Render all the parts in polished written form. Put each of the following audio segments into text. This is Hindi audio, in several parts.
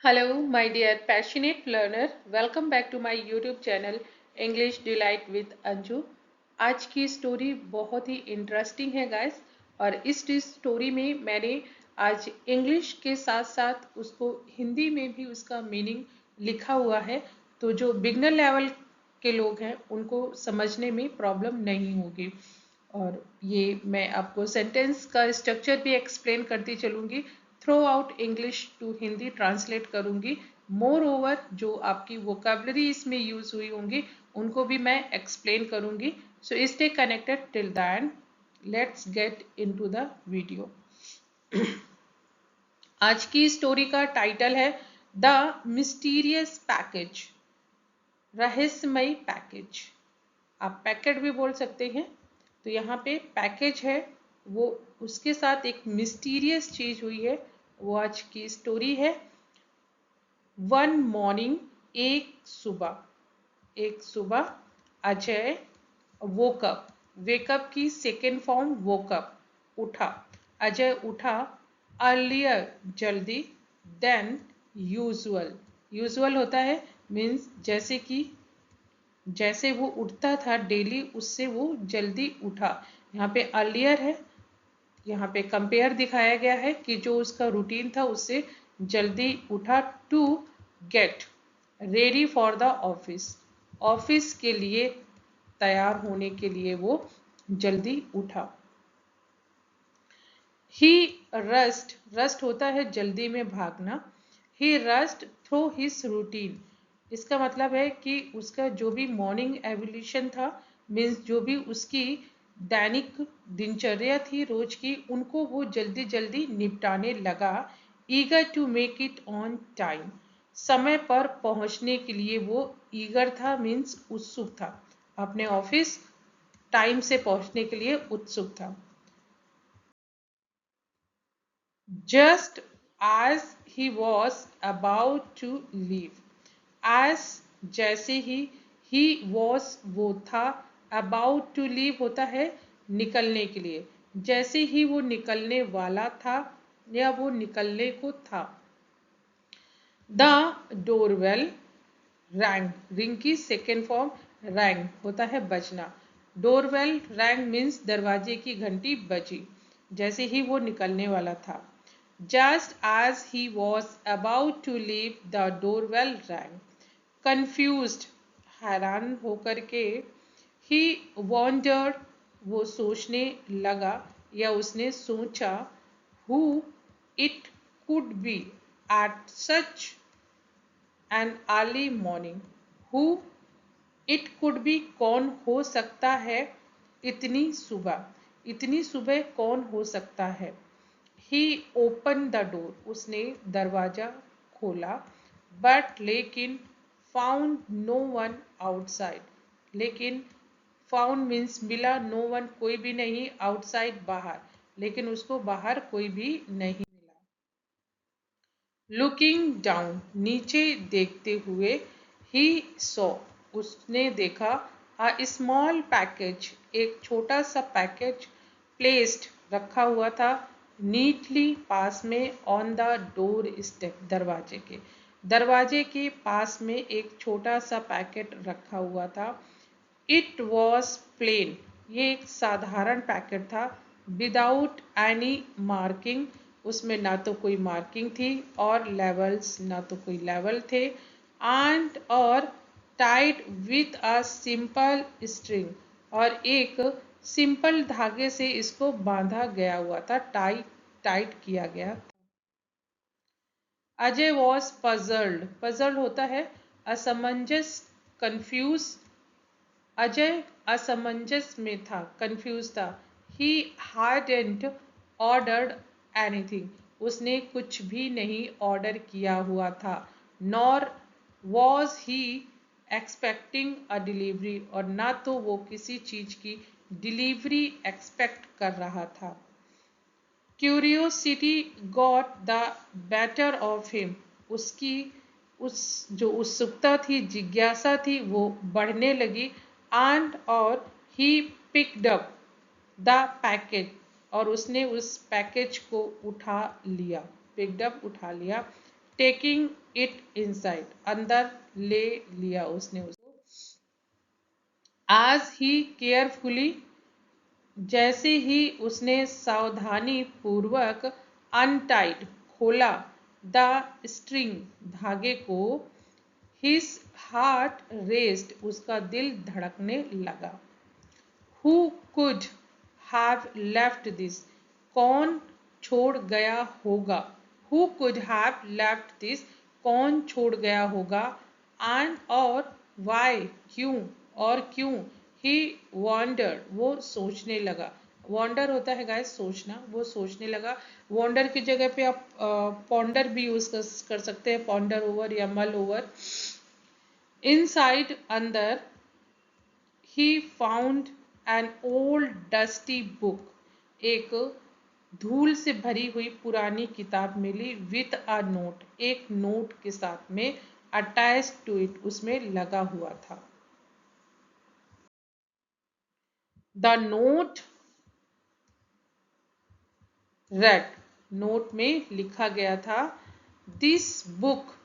Hello, my dear passionate learner. Welcome back to my YouTube channel English Delight with Anju. आज की स्टोरी बहुत ही इंटरेस्टिंग है गाइस। और इस स्टोरी में मैंने आज इंग्लिश के साथ साथ उसको हिंदी में भी उसका मीनिंग लिखा हुआ है, तो जो बिगनर लेवल के लोग हैं उनको समझने में प्रॉब्लम नहीं होगी। और ये मैं आपको सेंटेंस का स्ट्रक्चर भी एक्सप्लेन करती चलूँगी, throughout English to Hindi translate करूँगी। मोर ओवर जो आपकी वोकेबलरी इसमें यूज़ हुई होंगी उनको भी मैं एक्सप्लेन करूँगी। So stay connected till the end. Let's get into the video. आज की स्टोरी का टाइटल है द मिस्टीरियस पैकेज, रहस्यमय पैकेज। आप पैकेट भी बोल सकते हैं। तो यहाँ पे पैकेज है, वो उसके साथ एक मिस्टीरियस चीज हुई है, वो आज की स्टोरी है। वन मॉर्निंग, एक सुबह अजय वोकअप, वेकअप की सेकेंड फॉर्म वोकअप, उठा। अजय उठा अर्लियर, जल्दी, देन यूजुअल। यूजुअल होता है मीन्स जैसे वो उठता था डेली, उससे वो जल्दी उठा। यहाँ पे अर्लियर है, यहाँ पे कंपेयर दिखाया गया है कि जो उसका रूटीन था उससे जल्दी उठा। To get ready for the office, office के लिए तैयार होने के लिए वो जल्दी उठा। ही रस्ट, रस्ट होता है जल्दी में भागना। ही रस्ट थ्रू हिज रूटीन, इसका मतलब है कि उसका जो भी मॉर्निंग एवोल्यूशन था, मीन्स जो भी उसकी दैनिक दिनचर्या थी रोज की, उनको वो जल्दी जल्दी निपटाने लगा। Eager to make it on time, समय पर पहुंचने के लिए वो ईगर था, मीन्स उत्सुक था। अपने ऑफिस टाइम से पहुंचने के लिए उत्सुक था। Just as he was about to leave, as जैसे he was वो था, about to leave होता है निकलने के लिए, जैसे ही वो निकलने वाला था या वो निकलने को था। द डोरवेल रैंग, रिंग की सेकेंड फॉर्म रैंग होता है बजना। डोरवेल रैंग मीन्स दरवाजे की घंटी बजी, जैसे ही वो निकलने वाला था। Just as he was about to leave, the doorbell rang. Confused, हैरान होकर के, he wondered, वो सोचने लगा या उसने सोचा, who it could be at such an early morning. Who it could be, कौन हो सकता है इतनी सुबह, इतनी सुबह कौन हो सकता है। He opened the door, उसने दरवाजा खोला। But लेकिन found no one outside, लेकिन found means मिला, no one कोई भी नहीं, outside बाहर, लेकिन उसको बाहर कोई भी नहीं मिला। Looking down, नीचे देखते हुए, he saw, उसने देखा, a small package, एक छोटा सा पैकेज, placed, रखा हुआ था, नीटली, पास में, ऑन द डोर स्टेप, दरवाजे के पास में एक छोटा सा पैकेट रखा हुआ था। इट वॉज प्लेन, ये एक साधारण पैकेट था। विदाउट एनी मार्किंग, उसमें ना तो कोई मार्किंग थी और लेवल्स, ना तो कोई लेवल थे। एंड और tied with a simple string, और एक सिंपल धागे से इसको बांधा गया हुआ था, टाइट किया गया। अजय वॉज पजल्ड, पजल्ड होता है असमंजस, कंफ्यूज। अजय असमंजस में था, कंफ्यूज था। ही hadn't ordered anything, उसने कुछ भी नहीं ऑर्डर किया हुआ था। Nor was he expecting a delivery, और ना तो वो किसी चीज की डिलीवरी एक्सपेक्ट कर रहा था। Curiosity got the better of him, उसकी उस जो उत्सुकता थी, जिज्ञासा थी, वो बढ़ने लगी। एंड और he picked up the package, और उसने उस पैकेज को उठा लिया, पिक्ड अप उठा लिया। टेकिंग इट इनसाइड, अंदर ले लिया उसने उसको। आज ही केयरफुली, जैसे ही उसने सावधानी पूर्वक अनटाइड, खोला, द स्ट्रिंग, धागे को, हिज हार्ट रेस्ड, उसका दिल धड़कने लगा। Who could have left this, कौन छोड़ गया होगा। Who could have left this, कौन छोड़ गया होगा। एंड और वाई, क्यों, और क्यों। ही वॉन्डर्ड, वो सोचने लगा। वॉन्डर होता है गाइस सोचना, वो सोचने लगा। वॉन्डर की जगह पे आप पॉन्डर भी यूज कर सकते हैं, पॉन्डर ओवर या मल ओवर। इनसाइड, अंदर, he found an old dusty book, एक धूल से भरी हुई पुरानी किताब मिली, with a note, एक नोट के साथ में, attached to it, उसमें लगा हुआ था। The note read, नोट में लिखा गया था, this book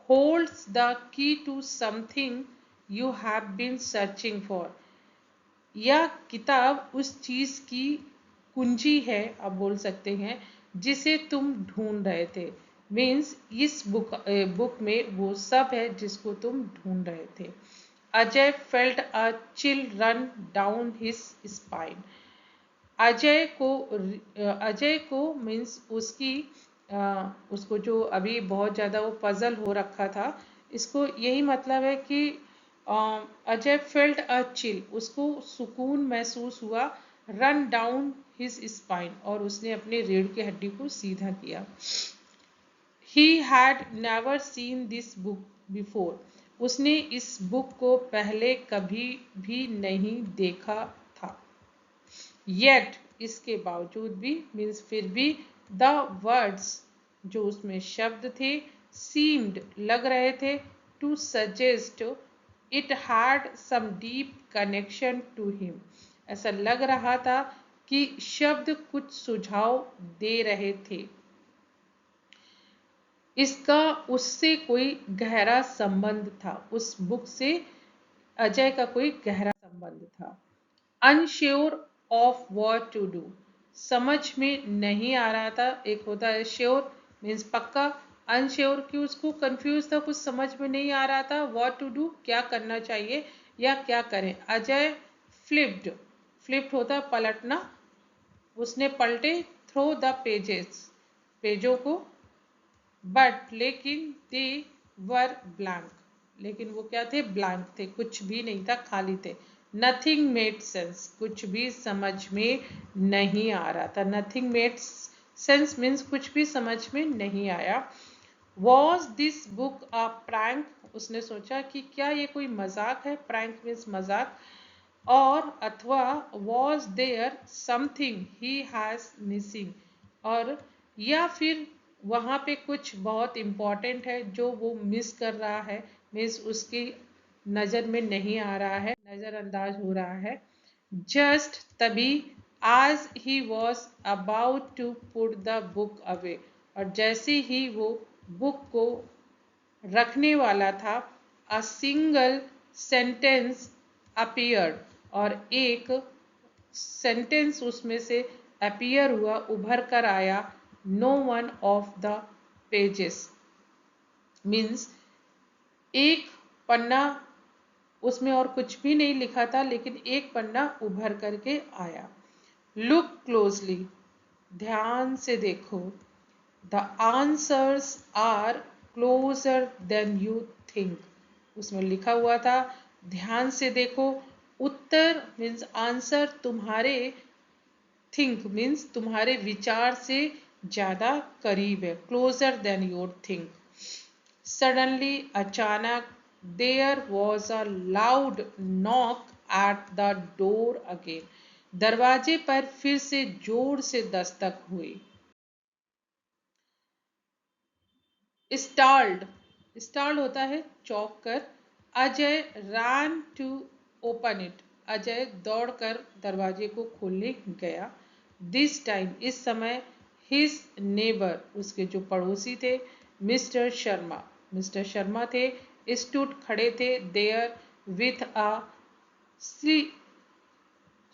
holds the key to something you have been searching for, यह किताब उस चीज की कुंजी है, आप बोल सकते हैं, जिसे तुम ढूंढ रहे थे। मीन्स इस बुक में वो सब है जिसको तुम ढूंढ रहे थे। Ajay felt a chill run down his spine, Ajay को मीन्स उसको जो अभी बहुत ज़्यादा वो पजल हो रखा था, इसको यही मतलब है कि अजय फेल्ट अ चिल, उसको सुकून महसूस हुआ, रन डाउन हिज स्पाइन, और उसने अपने रीढ़ की हड्डी को सीधा किया। He had never seen this book before, उसने इस बुक को पहले कभी भी नहीं देखा था। येट, इसके बावजूद भी, मीन्स फिर भी, द वर्ड्स, जो उसमें शब्द थे, सीम्ड, लग रहे थे, to suggest it had some deep connection to him, ऐसा लग रहा था कि शब्द कुछ सुझाव दे रहे थे, इसका उससे कोई गहरा संबंध था, उस बुक से अजय का कोई गहरा संबंध था। Unsure of what to do, समझ में नहीं आ रहा था। एक होता है श्योर मीन्स पक्का, अनश्योर कि उसको कंफ्यूज था, कुछ समझ में नहीं आ रहा था। व्हाट टू डू, क्या करना चाहिए या क्या करें। अजय फ्लिप्ड, फ्लिप्ड होता है पलटना, उसने पलटे, थ्रो द पेजेस, पेजों को, बट लेकिन दे वर ब्लैंक, लेकिन वो क्या थे, ब्लैंक थे, कुछ भी नहीं था, खाली थे। नथिंग मेड सेंस, कुछ भी समझ में नहीं आ रहा था। नथिंग मेड सेंस मीन्स कुछ भी समझ में नहीं आया। Was this book a prank, उसने सोचा कि क्या ये कोई मजाक है, प्रैंक मीन्स मजाक, और अथवा was there something he has missing, और या फिर वहाँ पे कुछ बहुत इम्पॉर्टेंट है जो वो मिस कर रहा है, मीन्स उसकी नज़र में नहीं आ रहा है, नज़रअंदाज हो रहा है। जस्ट तभी, आज ही was about to put the book away, और जैसे ही वो बुक को रखने वाला था, अ सिंगल सेंटेंस अपीयर्ड, और एक सेंटेंस उसमें से अपीयर हुआ, उभर कर आया। No one of the pages means एक पन्ना, उसमें और कुछ भी नहीं लिखा था, लेकिन एक पन्ना उभर करके आया। लुक क्लोजली, ध्यान से देखो। The answers are closer than you think, उसमें लिखा हुआ था ध्यान से देखो, उत्तर मीन्स आंसर तुम्हारे, थिंक मीन्स तुम्हारे विचार से ज्यादा करीब है, closer than your think. Suddenly, अचानक, there was a loud knock at the door again, दरवाजे पर फिर से जोर से दस्तक हुई। स्टार्ड, स्टार्ड होता है चौंक कर। Ajay ran to open it, Ajay दौड़कर दरवाजे को खोलने गया। दिस टाइम, इस समय, हिज नेबर, उसके जो पड़ोसी थे, मिस्टर शर्मा, मिस्टर शर्मा थे, स्टूड खड़े थे, there with a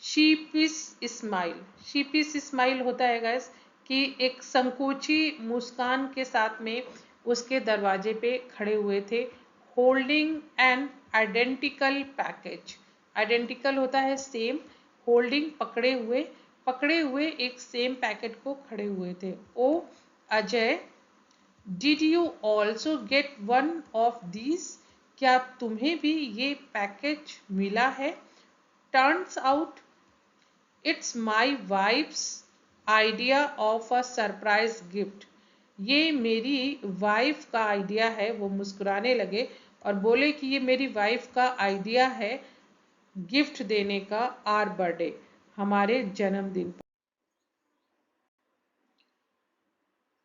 sheepish smile. Sheepish smile होता है गैस कि एक संकोची मुस्कान के साथ में उसके दरवाजे पे खड़े हुए थे। Holding N identical package, identical होता है सेम, होल्डिंग पकड़े हुए एक सेम पैकेट को खड़े हुए थे। Oh Ajay, did you also get one of these, क्या तुम्हें भी ये पैकेज मिला है? Turns out it's my wife's idea of a surprise gift, ये मेरी वाइफ का आइडिया है। वो मुस्कुराने लगे और बोले कि ये मेरी वाइफ का आइडिया है गिफ्ट देने का, आर बर्थडे, हमारे जन्मदिन पर।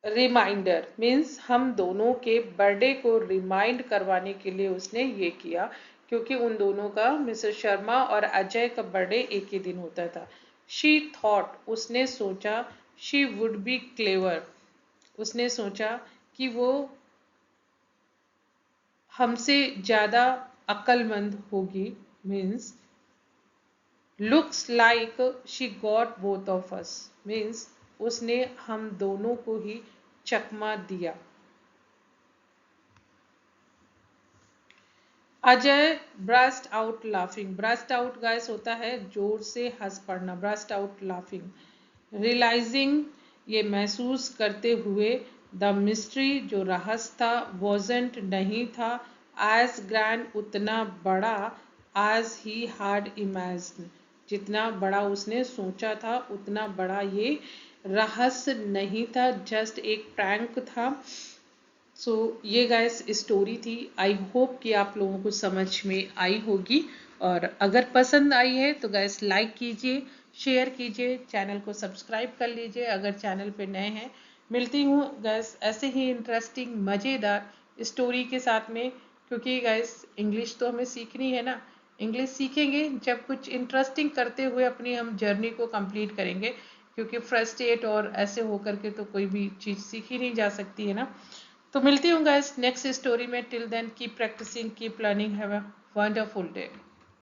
रिमाइंडर मीन्स हम दोनों के बर्थडे को रिमाइंड करवाने के लिए उसने ये किया, क्योंकि उन दोनों का, मिसेस शर्मा और अजय का बर्थडे एक ही दिन होता था। शी थॉट, उसने सोचा, शी वुड बी क्लेवर, उसने सोचा कि वो हमसे ज़्यादा अक्लमंद होगी। Means looks like she got both of us, means उसने हम दोनों को ही चकमा दिया। Ajay burst out laughing, burst out guys होता है जोर से हंस पड़ना, ब्रस्ट आउट लाफिंग। रियलाइजिंग, ये महसूस करते हुए, द मिस्ट्री, जो रहस्य था, वॉजेंट नहीं था, एज ग्रैंड, उतना बड़ा, एज ही हैड इमेजिन, जितना बड़ा उसने सोचा था उतना बड़ा ये रहस्य नहीं था, जस्ट एक प्रैंक था। सो ये गाइस स्टोरी थी। आई होप कि आप लोगों को समझ में आई होगी, और अगर पसंद आई है तो गाइस लाइक कीजिए, शेयर कीजिए, चैनल को सब्सक्राइब कर लीजिए अगर चैनल पे नए हैं। मिलती हूँ गाइस ऐसे ही इंटरेस्टिंग मज़ेदार स्टोरी के साथ में, क्योंकि गाइस इंग्लिश तो हमें सीखनी है ना। इंग्लिश सीखेंगे जब कुछ इंटरेस्टिंग करते हुए अपनी हम जर्नी को कंप्लीट करेंगे, क्योंकि फ्रस्ट्रेट और ऐसे होकर के तो कोई भी चीज़ सीखी नहीं जा सकती है ना। तो मिलती हूँ गाइस नेक्स्ट स्टोरी में। Till then keep practising, keep learning, have a wonderful day.